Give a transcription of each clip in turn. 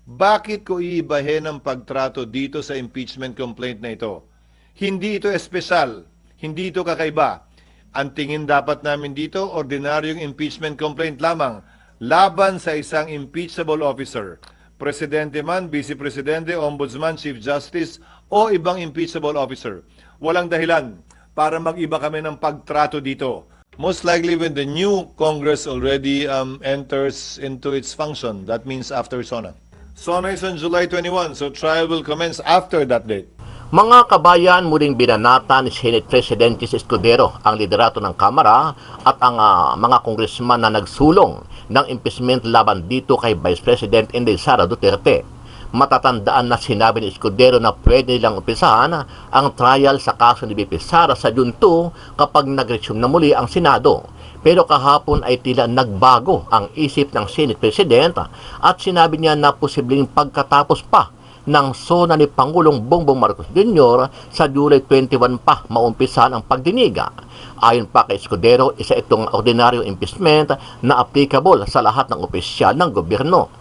Bakit ko iibahin ang pagtrato dito sa impeachment complaint na ito? Hindi ito espesyal, hindi ito kakaiba. Ang tingin dapat namin dito, ordinaryong impeachment complaint lamang laban sa isang impeachable officer. Presidente man, Vice Presidente, Ombudsman, Chief Justice o ibang impeachable officer. Walang dahilan para mag-iba kami ng pagtrato dito. Most likely when the new Congress already enters into its function, that means after SONA. SONA is on July 21, so trial will commence after that date. Mga kabayan, muling binanata ni Senate President Chis Escudero ang liderato ng Kamara at ang mga kongresman na nagsulong ng impeachment laban dito kay Vice President Inday Sara Duterte. Matatandaan na sinabi ni Escudero na pwede nilang umpisahan ang trial sa kaso ni VP Sara sa June 2 kapag nag-resume na muli ang Senado. Pero kahapon ay tila nagbago ang isip ng Senate President at sinabi niya na posibleng pagkatapos pa ng SONA ni Pangulong Bongbong Marcos Jr. sa July 21 pa maumpisahan ang pagdiniga. Ayon pa kay Escudero, isa itong ordinaryo impeachment na applicable sa lahat ng opisyal ng gobyerno.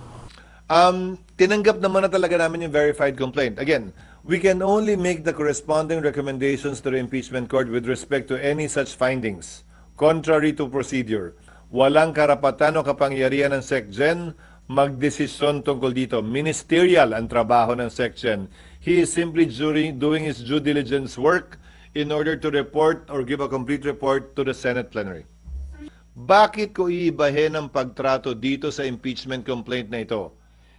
Tinanggap naman na talaga namin yung verified complaint. Again, we can only make the corresponding recommendations to the impeachment court with respect to any such findings, contrary to procedure. Walang karapatan o kapangyarihan ng SecGen magdesisyon tungkol dito. Ministerial ang trabaho ng SecGen. He is simply doing his due diligence work in order to report or give a complete report to the Senate plenary. Bakit ko iibahin ang pagtrato dito sa impeachment complaint na ito?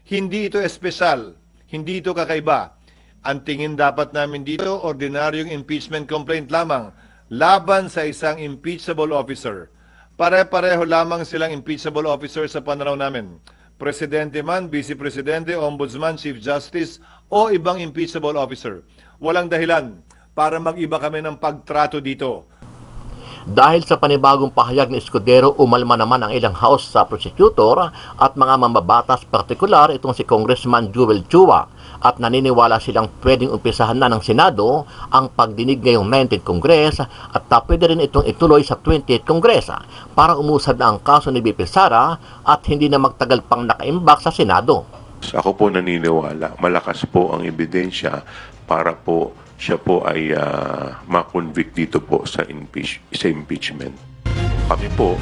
Hindi ito espesyal, hindi ito kakaiba. Ang tingin dapat namin dito, ordinaryong impeachment complaint lamang laban sa isang impeachable officer. Pare-pareho lamang silang impeachable officer sa pananaw namin. Presidente man, Vice Presidente, Ombudsman, Chief Justice o ibang impeachable officer. Walang dahilan para mag-iba kami ng pagtrato dito. Dahil sa panibagong pahayag ni Escudero, umalma naman ang ilang House sa prosecutor at mga mambabatas, partikular itong si Congressman Joel Chua, at naniniwala silang pwedeng umpisahan na ng Senado ang pagdinig ngayong 19th Congress at pwede rin itong ituloy sa 20th Congress para umusad na ang kaso ni VP Sara at hindi na magtagal pang nakaimbak sa Senado. Ako po naniniwala, malakas po ang ebidensya para po siya po ay ma-convict dito po sa impeachment. Kami po,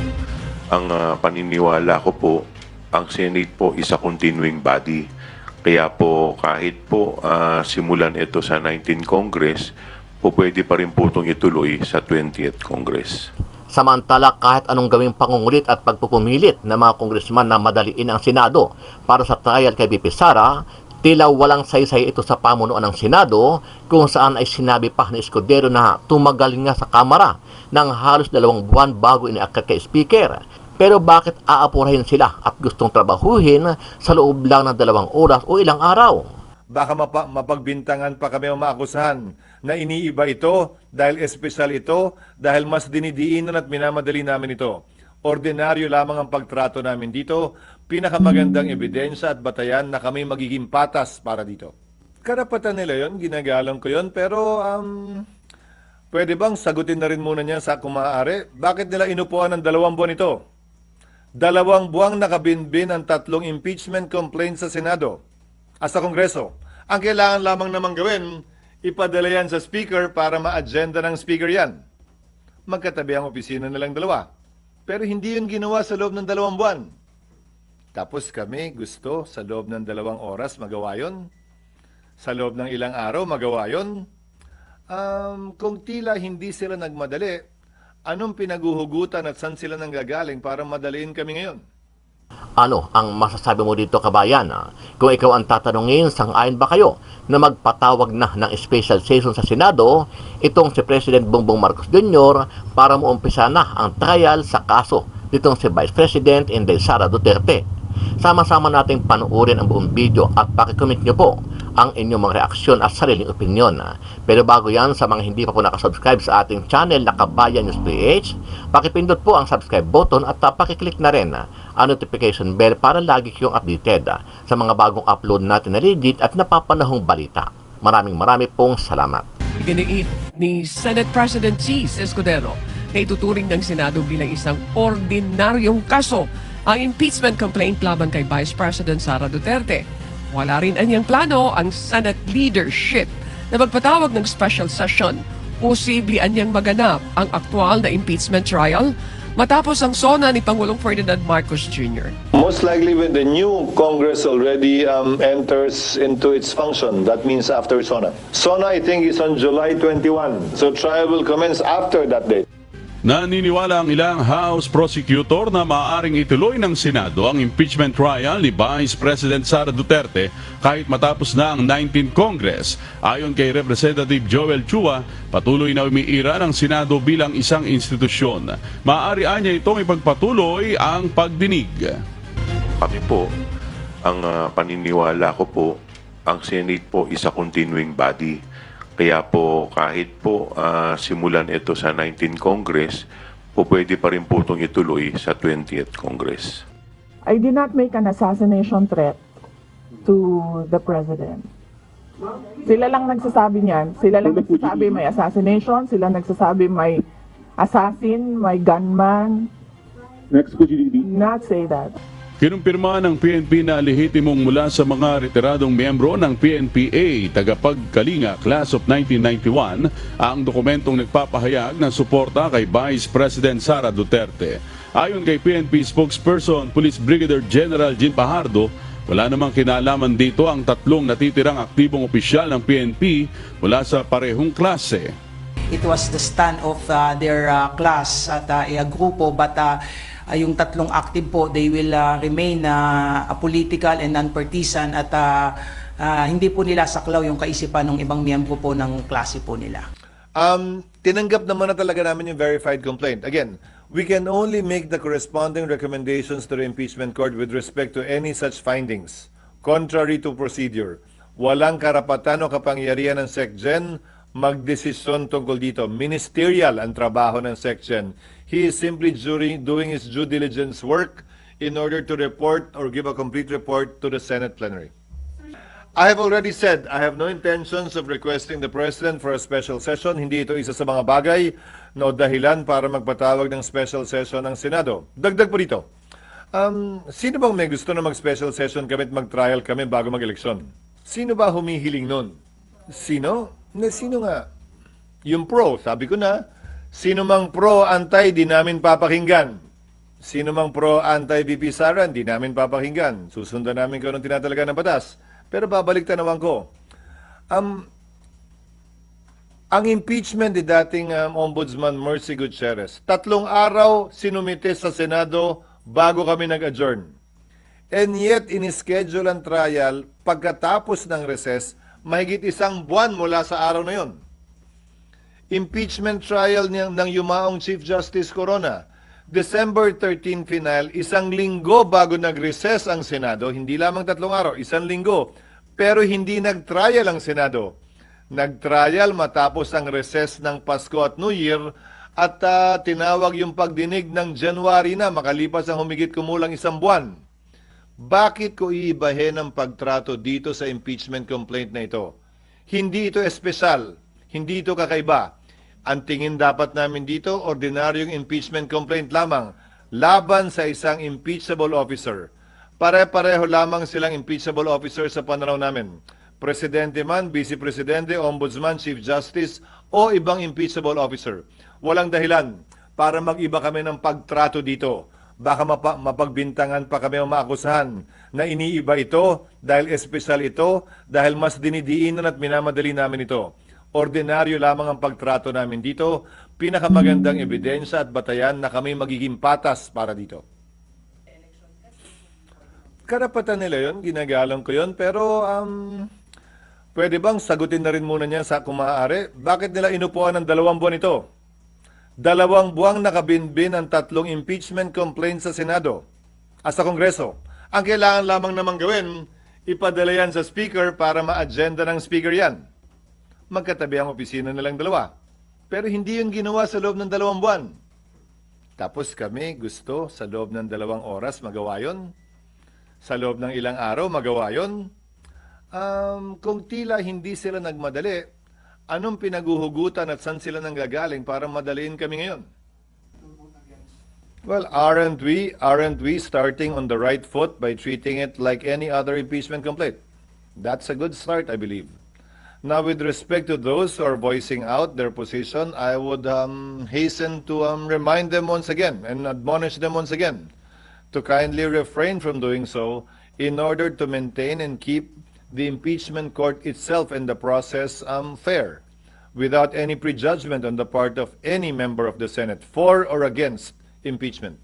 ang paniniwala ko po, ang Senate po is a continuing body. Kaya po kahit po simulan ito sa 19th Congress, po pwede pa rin po itong ituloy sa 20th Congress. Samantala, kahit anong gawing pangungulit at pagpupumilit ng mga kongresman na madaliin ang Senado para sa trial kay VP Sara, tila walang saysay ito sa pamunuan ng Senado kung saan ay sinabi pa ni Escudero na tumagal nga sa Kamara ng halos 2 buwan bago iniakyat kay Speaker. Pero bakit aapurahin sila at gustong trabahuhin sa loob lang ng 2 oras o ilang araw? Baka mapagbintangan pa kami o maakusahan na iniiba ito dahil espesyal ito, dahil mas dinidiinan at minamadali namin ito. Ordinaryo lamang ang pagtrato namin dito, pinakamagandang ebidensya at batayan na kami magiging patas para dito. Karapatan nila yon, ginagalang ko yon, pero pwede bang sagutin na rin muna niya sa kung maaari? Bakit nila inupuan ng 2 buwan ito? 2 buwang nakabinbin ang 3 impeachment complaints sa Senado at sa Kongreso. Ang kailangan lamang naman gawin, ipadala yan sa Speaker para ma-agenda ng Speaker yan. Magkatabi ang opisina nilang 2. Pero hindi yun ginawa sa loob ng 2 buwan. Tapos kami gusto sa loob ng 2 oras magawa yun. Sa loob ng ilang araw magawa yun. Kung tila hindi sila nagmadali, anong pinaguhugutan at saan sila nanggagaling para madaliin kami ngayon? Ano ang masasabi mo dito, kabayan? Kung ikaw ang tatanungin, sang-ayon ba kayo na magpatawag na ng special session sa Senado itong si President Bongbong Marcos Jr. para muumpisa na ang trial sa kaso nitong si Vice President Inday Sara Duterte? Sama-sama nating panuorin ang buong video at pakicomment nyo po ang inyong mga reaksyon at sariling opinyon. Pero bago yan, sa mga hindi pa po nakasubscribe sa ating channel na Kabayan News PH, pakipindot po ang subscribe button at pakiclick na rin ang notification bell para lagi kayong updated sa mga bagong upload natin na legit at napapanahong balita. Maraming pong salamat. Iginiit ni Senate President Chis Escudero na ituturing ng Senado bilang isang ordinaryong kaso ang impeachment complaint laban kay Vice President Sara Duterte. Wala rin anyang plano ang Senate leadership na magpatawag ng special session. Posible anyang maganap ang aktual na impeachment trial matapos ang sona ni Pangulong Ferdinand Marcos Jr. Most likely when the new Congress already enters into its function, that means after SONA. SONA, I think, is on July 21. So trial will commence after that date. Naniniwala ang ilang House Prosecutor na maaaring ituloy ng Senado ang impeachment trial ni Vice President Sara Duterte kahit matapos na ang 19th Congress. Ayon kay Representative Joel Chua, patuloy na umiira ng Senado bilang isang institusyon. Maaari niya itong ipagpatuloy ang pagdinig. Kami po, ang paniniwala ko po, ang Senate po is a continuing body. Kaya po kahit po simulan ito sa 19th Congress, po pwede pa rin po itong ituloy sa 20th Congress. I did not make an assassination threat to the President. Sila lang nagsasabi niyan. Sila lang nagsasabi may assassination. Sila nagsasabi may assassin, may gunman. Next, could you Not say that. Kinumpirma ng PNP na lehitimong mula sa mga retiradong miyembro ng PNPA tagapagkalinga Class of 1991 ang dokumentong nagpapahayag ng suporta kay Vice President Sara Duterte. Ayon kay PNP spokesperson Police Brigadier General Jean Pajardo, wala namang kinalaman dito ang tatlong natitirang aktibong opisyal ng PNP mula sa parehong klase. It was the stand of their class at a grupo, but yung tatlong active po, they will remain political and non-partisan at hindi po nila saklaw yung kaisipan ng ibang miyembro po ng klase po nila. Tinanggap naman na talaga namin yung verified complaint. Again, we can only make the corresponding recommendations to the impeachment court with respect to any such findings. Contrary to procedure, walang karapatan o kapangyarihan ng SecGen magdesisyon tungkol dito. Ministerial ang trabaho ng SecGen. He is simply doing his due diligence work in order to report or give a complete report to the Senate plenary. I have already said I have no intentions of requesting the President for a special session. Hindi ito isa sa mga bagay na dahilan para magpatawag ng special session ng Senado. Dagdag po dito. Sino bang may gusto na mag-special session kami at mag-trial kami bago mag-eleksyon? Sino ba humihiling nun? Sino? Sino nga? Yung pro, sabi ko na. Sino mang pro, anti, di namin papakinggan. Sino mang pro, anti, VP Sara, di namin papakinggan. Susundan namin kung anong tinatalaga ng batas. Pero babalik tanawan ko. Ang impeachment ni dating Ombudsman Mercy Gutierrez, 3 araw sinumite sa Senado bago kami nag-adjourn. And yet, in-schedule ang trial pagkatapos ng recess, mahigit 1 buwan mula sa araw na yon. Impeachment trial ng yumaong Chief Justice Corona, December 13 final, 1 linggo bago nag-recess ang Senado, hindi lamang 3 araw, 1 linggo, pero hindi nag-trial ang Senado. Nag-trial matapos ang recess ng Pasko at New Year at tinawag yung pagdinig ng January na makalipas ang humigit kumulang 1 buwan. Bakit ko iibahin ang pagtrato dito sa impeachment complaint na ito? Hindi ito espesyal, hindi ito kakaiba. Ang tingin dapat namin dito, ordinaryong impeachment complaint lamang laban sa isang impeachable officer. Pare-pareho lamang silang impeachable officer sa pananaw namin. Presidente man, Vice Presidente, Ombudsman, Chief Justice o ibang impeachable officer. Walang dahilan para mag-iba kami ng pagtrato dito. Baka mapagbintangan pa kami o maakusahan na iniiba ito dahil espesyal ito, dahil mas dinidiinan at minamadali namin ito. Ordinaryo lamang ang pagtrato namin dito, pinakamagandang ebidensya at batayan na kami magiging patas para dito. Karapatan nila yon, ginagalang ko yon, pero pwede bang sagutin na rin muna niya sa kung maaari? Bakit nila inupuan ng 2 buwan ito? 2 buwang nakabinbin ang 3 impeachment complaints sa Senado at sa Kongreso. Ang kailangan lamang namang gawin, ipadala yan sa Speaker para ma-agenda ng Speaker yan. Magkatabi ang opisina nilang 2. Pero hindi yun ginawa sa loob ng 2 buwan. Tapos kami gusto sa loob ng 2 oras magawa yun. Sa loob ng ilang araw magawa yun. Kung tila hindi sila nagmadali, anong pinaguhugutan at saan sila nanggagaling para madaliin kami ngayon? Well, aren't we starting on the right foot by treating it like any other impeachment complaint? That's a good start, I believe. Now, with respect to those who are voicing out their position, I would hasten to remind them once again and admonish them once again to kindly refrain from doing so in order to maintain and keep the impeachment court itself and the process fair, without any prejudgment on the part of any member of the Senate for or against impeachment.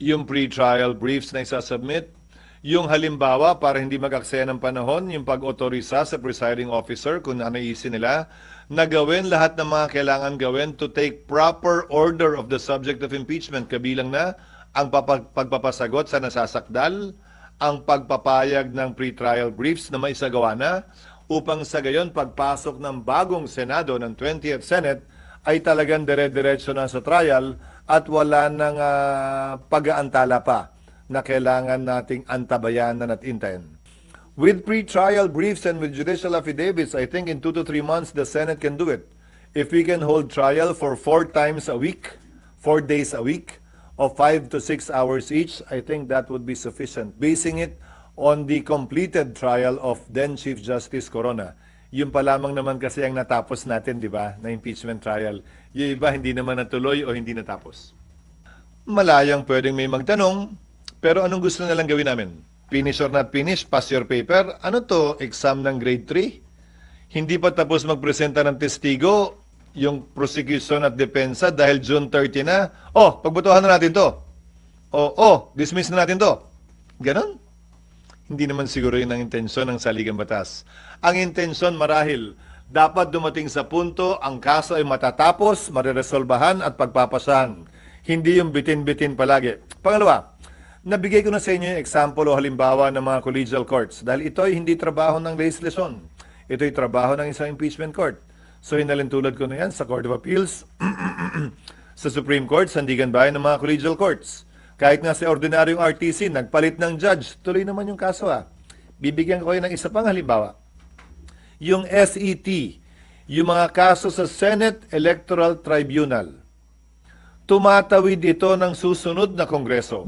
Yung pre-trial briefs na isasubmit, yung halimbawa para hindi mag-aksaya ng panahon, yung pag-otorisa sa presiding officer kung naisin nila, na gawin lahat ng mga kailangan gawin to take proper order of the subject of impeachment, kabilang na ang pagpapasagot sa nasasakdal, ang pagpapayag ng pre-trial briefs na maisagawa na, upang sa gayon pagpasok ng bagong Senado ng 20th Senate ay talagang dire-diretso na sa trial at wala nang pag-aantala pa na kailangan nating antabayanan at intayin. With pre-trial briefs and with judicial affidavits, I think in 2 to 3 months the Senate can do it. If we can hold trial for 4 times a week, 4 days a week, of 5 to 6 hours each, I think that would be sufficient. Basing it on the completed trial of then Chief Justice Corona. Yung pa lamang naman kasi ang natapos natin, di ba, na impeachment trial. Yung iba hindi naman natuloy o hindi natapos. Malayang pwedeng may magtanong, pero anong gusto nilang gawin namin? Finish or not finish, pass your paper. Ano to, exam ng grade 3? Hindi pa tapos magpresenta ng testigo, yung prosecution at depensa dahil June 30 na, pagbotohan na natin to. Dismiss na natin to. Ganon? Hindi naman siguro yun ang intensyon ng saligang batas. Ang intensyon marahil, dapat dumating sa punto, ang kaso ay matatapos, mariresolbahan at pagpapasahan. Hindi yung bitin-bitin palagi. Pangalawa, nabigay ko na sa inyo yung example o halimbawa ng mga collegial courts dahil ito ay hindi trabaho ng legislasyon. Ito ay trabaho ng isang impeachment court. So hinalintulad ko na yan sa Court of Appeals, sa Supreme Court, Sandigan Bayan ng mga collegial courts. Kahit nga sa ordinaryong RTC, nagpalit ng judge, tuloy naman yung kaso Bibigyan ko kayo ng isa pang halimbawa. Yung SET, yung mga kaso sa Senate Electoral Tribunal. Tumatawid ito ng susunod na Kongreso.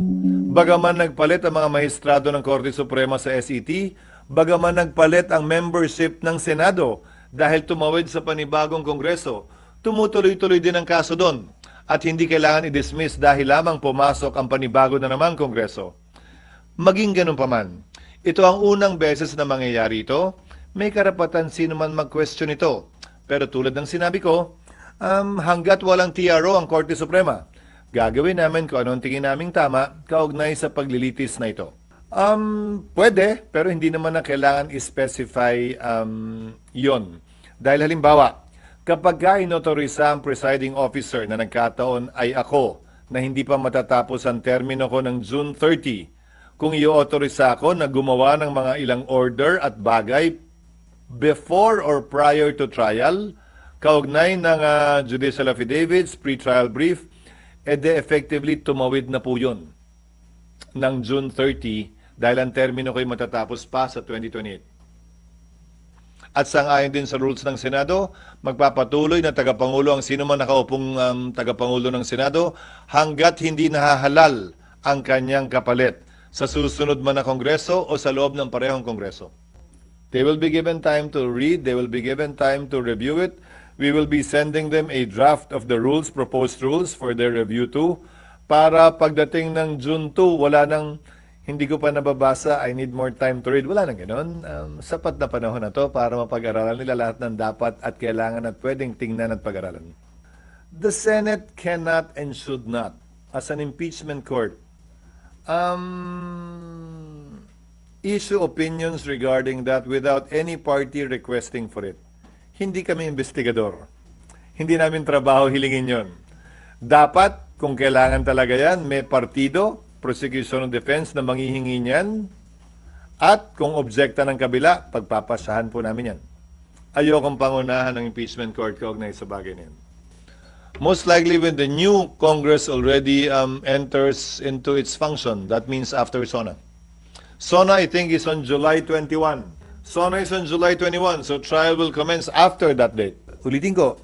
Bagaman nagpalit ang mga maestrado ng Korte Suprema sa SET, bagaman nagpalit ang membership ng Senado, dahil tumawid sa panibagong kongreso, tumutuloy-tuloy din ang kaso doon at hindi kailangan i-dismiss dahil lamang pumasok ang panibago na namang kongreso. Maging ganun pa man, ito ang unang beses na mangyayari ito, may karapatan sino man mag-question ito. Pero tulad ng sinabi ko, hanggat walang TRO ang Korte Suprema, gagawin namin kung anong tingin naming tama kaugnay sa paglilitis na ito. Pwede, pero hindi naman na kailangan i-specify yon. Dahil halimbawa, kapag inotorisa ang presiding officer na nagkataon ay ako na hindi pa matatapos ang termino ko ng June 30, kung i-autorisa ako na gumawa ng mga ilang order at bagay before or prior to trial, kaugnay ng judicial affidavits, pre-trial brief, edi effectively tumawid na po yun ng June 30 dahil ang termino ko'y matatapos pa sa 2028. At sang-ayon din sa rules ng Senado, magpapatuloy na tagapangulo ang sino man nakaupong tagapangulo ng Senado hanggat hindi nahahalal ang kanyang kapalit sa susunod man na Kongreso o sa loob ng parehong Kongreso. They will be given time to read, they will be given time to review it. We will be sending them a draft of the rules, proposed rules for their review too, para pagdating ng June 2, wala nang hindi ko pa nababasa, I need more time to read. Wala nang gano'n. Sapat na panahon na to para mapag-aralan nila lahat ng dapat at kailangan at pwedeng tingnan at pag-aralan. The Senate cannot and should not, as an impeachment court, issue opinions regarding that without any party requesting for it. Hindi kami investigador. Hindi namin trabaho hilingin yon. Dapat, kung kailangan talaga yan, may partido, prosecution of defense na manghihingi niyan, at kung objekta ng kabila, pagpapasahan po namin yan. Ayokong pangunahan ng impeachment court kaugnay sa bagay na yan. Most likely when the new Congress already enters into its function, that means after SONA. SONA, I think, is on July 21. SONA is on July 21, so trial will commence after that date. Ulitin ko,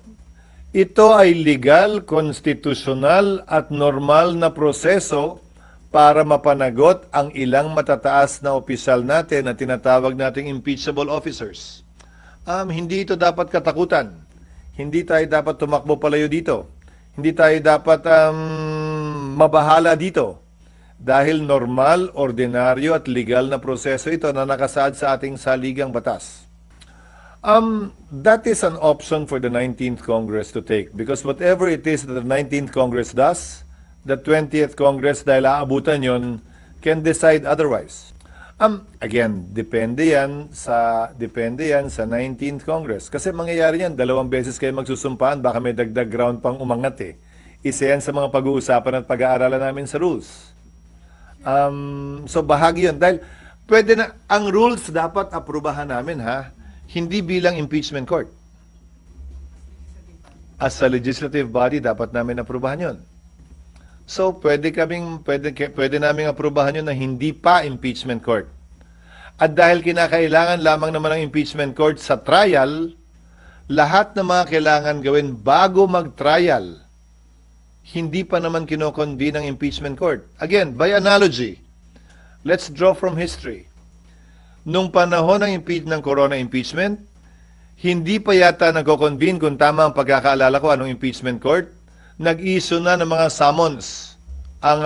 ito ay legal, konstitusyonal at normal na proseso para mapanagot ang ilang matataas na opisyal natin na tinatawag nating impeachable officers. Hindi ito dapat katakutan. Hindi tayo dapat tumakbo palayo dito. Hindi tayo dapat mabahala dito. Dahil normal, ordinaryo at legal na proseso ito na nakasaad sa ating saligang batas. That is an option for the 19th Congress to take because whatever it is that the 19th Congress does, the 20th Congress dahil aabutan yon can decide otherwise. Again, depende yan sa 19th Congress. Kasi mangyayari yan, 2 beses kayo magsusumpaan, baka may dagdag ground pang umangat eh. Isa yan sa mga pag-uusapan at pag-aaralan namin sa rules. So bahagi yun. Dahil pwede na, ang rules dapat aprubahan namin ha, hindi bilang impeachment court. As a legislative body, dapat namin aprubahan yun. So, pwede naming aprubahan yun na hindi pa impeachment court. At dahil kinakailangan lamang naman ng impeachment court sa trial, lahat ng mga kailangan gawin bago mag-trial, hindi pa naman kinoconvene ang impeachment court. Again, by analogy, let's draw from history. Nung panahon ng corona impeachment, hindi pa yata nagko-convene kung tama ang pagkakaalala ko anong impeachment court, nag-issue na ng mga summons ang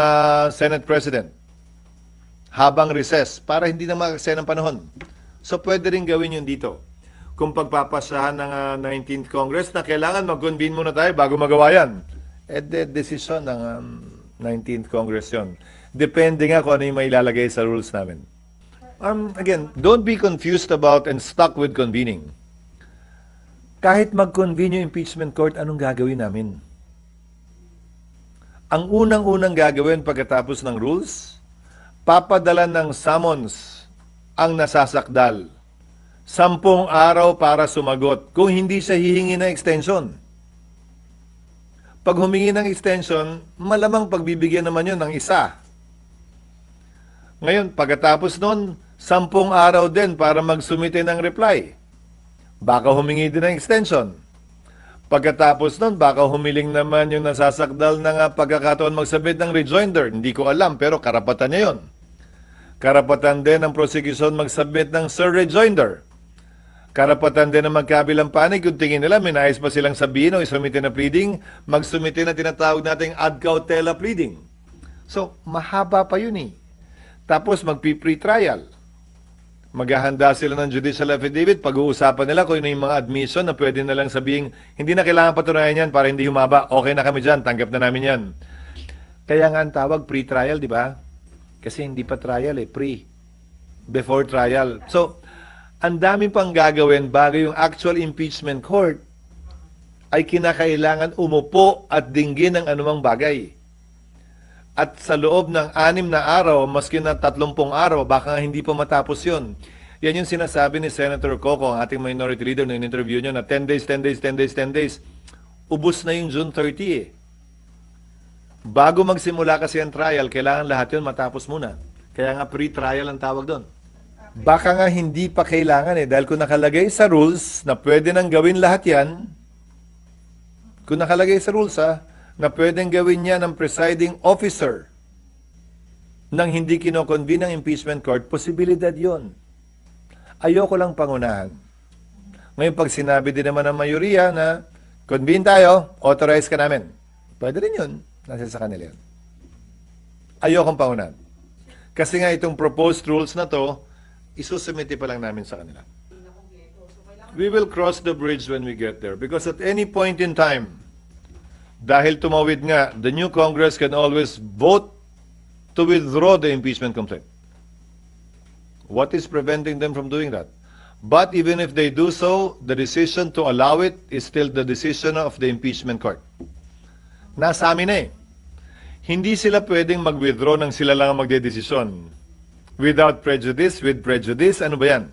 Senate President habang recess para hindi na makaksaya ng panahon. So pwede rin gawin yun dito. Kung pagpapasahan ng 19th Congress na kailangan mag-convene muna tayo bago magawa yan, decision ng 19th Congress yun. Depende nga kung ano yung mailalagay sa rules namin. Again, don't be confused about and stuck with convening. Kahit mag-convene yung impeachment court, anong gagawin namin? Ang unang-unang gagawin pagkatapos ng rules, papadala ng summons ang nasasakdal. 10 araw para sumagot kung hindi siya hihingi ng extension. Pag humingi ng extension, malamang pagbibigyan naman yun ng isa. Ngayon, pagkatapos nun, 10 araw din para magsumite ng reply. Baka humingi din ng extension. Pagkatapos nun, baka humiling naman yung nasasakdal ng pagkakataon magsabit ng rejoinder. Hindi ko alam, pero karapatan niya yun. Karapatan din ng prosecution magsabit ng sir rejoinder. Karapatan din ng magkabilang panig kung tingin nila, may nais pa silang sabihin o isumite na pleading, magsumite na tinatawag nating ad cautela pleading. So, mahaba pa yun eh. Tapos magpi-pre-trial. Maghahanda sila ng judicial affidavit, pag-uusapan nila kung yung mga admission na pwede na lang sabihin, hindi na kailangan patunayan yan para hindi humaba. Okay na kami dyan, tanggap na namin yan. Kaya nga ang tawag pre-trial, di ba? Kasi hindi pa trial eh, pre. Before trial. So, ang dami pang gagawin bago yung actual impeachment court ay kinakailangan umupo at dinggin ng anumang bagay. At sa loob ng 6 na araw, maski na 30 araw, baka hindi pa matapos yun. Yan yung sinasabi ni Senator Coco, ang ating minority leader na in-interview nyo, na 10 days. Ubus na yung June 30 eh. Bago magsimula kasi ang trial, kailangan lahat yun matapos muna. Kaya nga pre-trial ang tawag doon. Baka nga hindi pa kailangan eh, dahil kung nakalagay sa rules na pwede nang gawin lahat yan, kung nakalagay sa rules na pwedeng gawin niya ng presiding officer nang hindi kinoconvene ng impeachment court, posibilidad yon. Ayoko lang pangunahan. Ngayon, pag sinabi din naman ng mayoriya na convene tayo, authorize ka namin. Pwede rin yun. Nasa sa kanila yun. Ayokong pangunahan. Kasi nga itong proposed rules na to, isusumiti pa lang namin sa kanila. We will cross the bridge when we get there because at any point in time, dahil tumawid nga, the new Congress can always vote to withdraw the impeachment complaint. What is preventing them from doing that? But even if they do so, the decision to allow it is still the decision of the impeachment court. Nasa amin eh. Hindi sila pwedeng mag-withdraw nang sila lang ang magdedesisyon. Without prejudice, with prejudice, ano ba yan?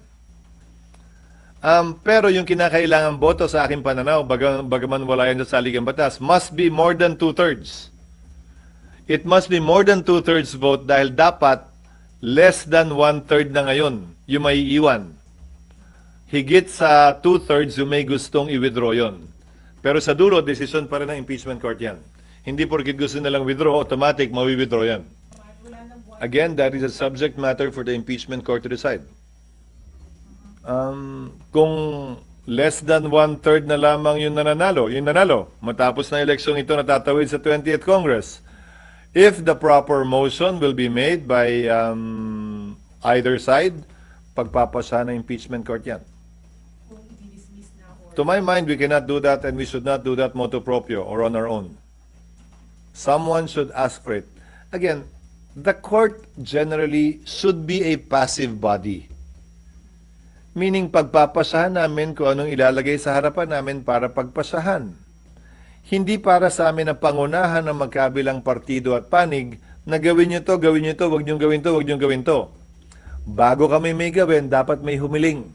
Pero yung kinakailangan boto sa aking pananaw, bagaman wala yan sa saligang batas, must be more than 2/3. It must be more than 2/3 vote dahil dapat less than 1/3 na ngayon yung may iwan. Higit sa 2/3 yung may gustong i-withdraw yon. Pero sa dulo, decision pa rin ng impeachment court yan. Hindi porkit gusto nilang withdraw, automatic, mawi-withdraw yan. Again, that is a subject matter for the impeachment court to decide. Kung less than 1/3 na lamang yung nanalo, matapos na eleksyon ito natatawid sa 20th Congress, if the proper motion will be made by either side, pagpapasa ng impeachment court yan. To my mind, we cannot do that and we should not do that motu proprio or on our own. Someone should ask for it. Again, the court generally should be a passive body. Meaning, pagpapasahan namin kung anong ilalagay sa harapan namin para pagpasahan. Hindi para sa amin ang pangunahan ng magkabilang partido at panig na gawin nyo to, wag nyo gawin to, wag nyo gawin to. Bago kami may gawin, dapat may humiling.